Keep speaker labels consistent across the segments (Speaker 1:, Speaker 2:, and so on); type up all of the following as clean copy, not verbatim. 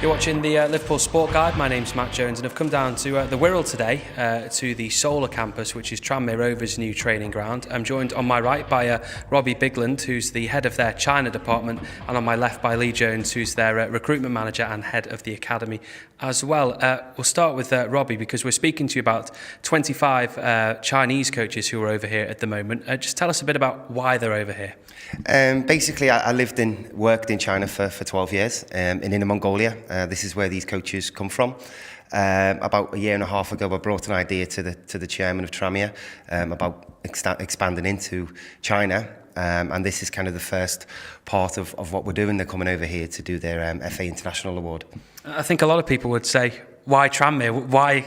Speaker 1: You're watching the Liverpool Sport Guide. My name's Matt Jones and I've come down to the Wirral today, to the Solar Campus, which is Tranmere Rovers' new training ground. I'm joined on my right by Robbie Bigland, who's the head of their China department, and on my left by Lee Jones, who's their recruitment manager and head of the academy as well. We'll start with Robbie, because we're speaking to you about 25 Chinese coaches who are over here at the moment. Just tell us a bit about why they're over here.
Speaker 2: Basically, I worked in China for 12 years, in Inner Mongolia. This is where these coaches come from. About a year and a half ago, I brought an idea to the chairman of Tranmere about expanding into China. And this is kind of the first part of what we're doing. They're coming over here to do their FA International Award. I
Speaker 1: think a lot of people would say, why Tranmere? Why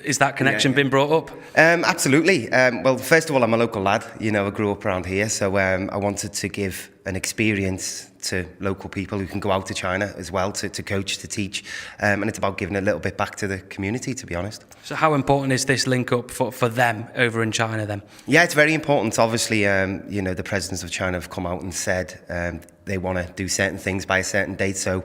Speaker 1: is that connection been brought up?
Speaker 2: Absolutely. Well, first of all, I'm a local lad. You know, I grew up around here, so I wanted to give an experience to local people who can go out to China as well, to coach, to teach. And it's about giving a little bit back to the community, to be honest.
Speaker 1: So how important is this link up for them over in China then?
Speaker 2: Yeah, it's very important. Obviously, you know, the presidents of China have come out and said they want to do certain things by a certain date. So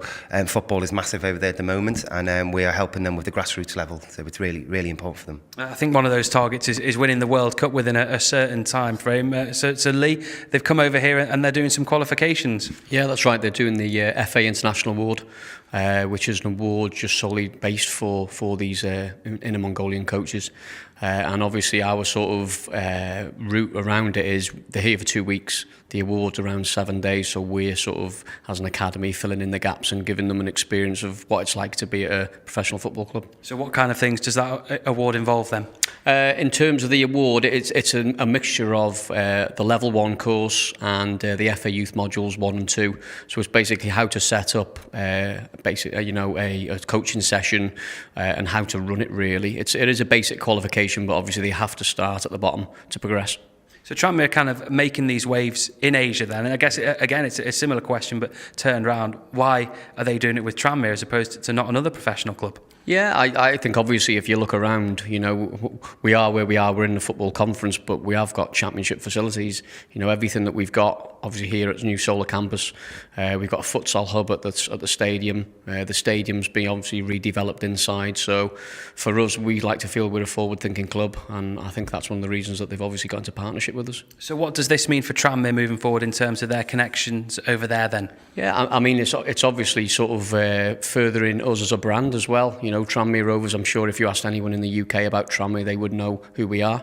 Speaker 2: football is massive over there at the moment, and we are helping them with the grassroots level. So it's really, really important for them.
Speaker 1: I think one of those targets is winning the World Cup within a certain time frame. So Lee, they've come over here and they're doing some qualifications.
Speaker 3: Yeah, that's right. They're doing the FA International Award, which is an award just solely based for these Inner Mongolian coaches. And obviously our sort of route around it is they're here for 2 weeks. The award's around 7 days, so we're sort of, as an academy, filling in the gaps and giving them an experience of what it's like to be at a professional football club.
Speaker 1: So what kind of things does that award involve then?
Speaker 3: In terms of the award, it's a mixture of the Level 1 course and the FA Youth Modules 1 and 2. So it's basically how to set up a coaching session and how to run it really. It is a basic qualification, but obviously they have to start at the bottom to progress.
Speaker 1: So Tranmere kind of making these waves in Asia then, and I guess, again, it's a similar question, but turned around. Why are they doing it with Tranmere as opposed to not another professional club?
Speaker 3: Yeah, I think obviously if you look around, you know, we are where we are, we're in the football conference, but we have got championship facilities. You know, everything that we've got, obviously here at the new Solar Campus, we've got a futsal hub at the stadium. The stadium's being obviously redeveloped inside, so for us, we like to feel we're a forward-thinking club, and I think that's one of the reasons that they've obviously got into partnership with us.
Speaker 1: So what does this mean for Tranmere moving forward in terms of their connections over there then?
Speaker 3: Yeah, I mean, it's obviously sort of furthering us as a brand as well. You know, Tranmere Rovers, I'm sure if you asked anyone in the UK about Tranmere, they would know who we are.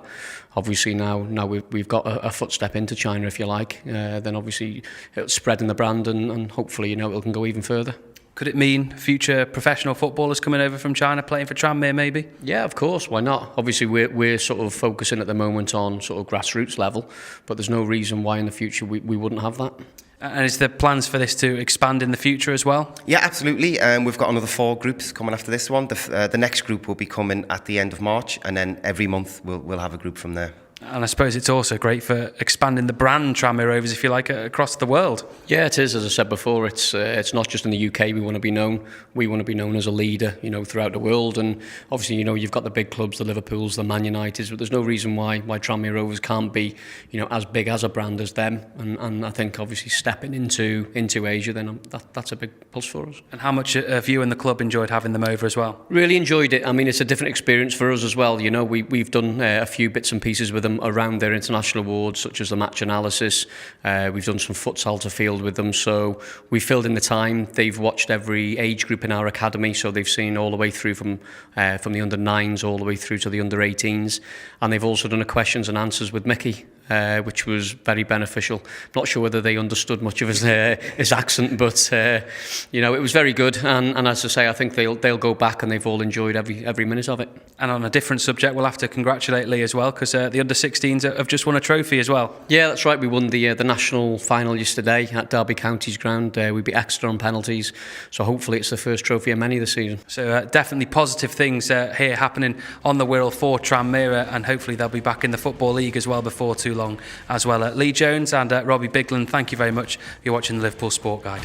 Speaker 3: Obviously now we've got a footstep into China, if you like. Then obviously it's spreading the brand and hopefully, you know, it can go even further.
Speaker 1: Could it mean future professional footballers coming over from China playing for Tranmere maybe?
Speaker 3: Yeah, of course, why not? Obviously we're sort of focusing at the moment on sort of grassroots level, but there's no reason why in the future we wouldn't have that.
Speaker 1: And is there plans for this to expand in the future as well?
Speaker 2: Yeah, absolutely. We've got another 4 groups coming after this one. The next group will be coming at the end of March, and then every month we'll have a group from there.
Speaker 1: And I suppose it's also great for expanding the brand Tranmere Rovers, if you like, across the world.
Speaker 3: Yeah, it is. As I said before, it's not just in the UK we want to be known. We want to be known as a leader, you know, throughout the world. And obviously, you know, you've got the big clubs, the Liverpools, the Man Uniteds, but there's no reason why Tranmere Rovers can't be, you know, as big as a brand as them. And I think obviously stepping into Asia, then that's a big plus for us.
Speaker 1: And how much have you and the club enjoyed having them over as well?
Speaker 3: Really enjoyed it. I mean, it's a different experience for us as well. You know, we've done a few bits and pieces with them around their international awards, such as the match analysis. We've done some futsal to field with them, so we filled in the time. They've watched every age group in our academy, so they've seen all the way through from the under 9s all the way through to the under 18s, and they've also done a questions and answers with Mickey, which was very beneficial. Not sure whether they understood much of his accent, but you know, it was very good. And as I say, I think they'll go back, and they've all enjoyed every minute of it.
Speaker 1: And on a different subject, we'll have to congratulate Lee as well, because the under 16s have just won a trophy as well.
Speaker 3: Yeah, that's right. We won the national final yesterday at Derby County's ground. We beat Exeter on penalties, so hopefully it's the first trophy of many this season. So
Speaker 1: definitely positive things here happening on the Wirral for Tranmere, and hopefully they'll be back in the Football League as well before too long as well. Lee Jones and Robbie Bigland, thank you very much. You're watching the Liverpool Sport Guide.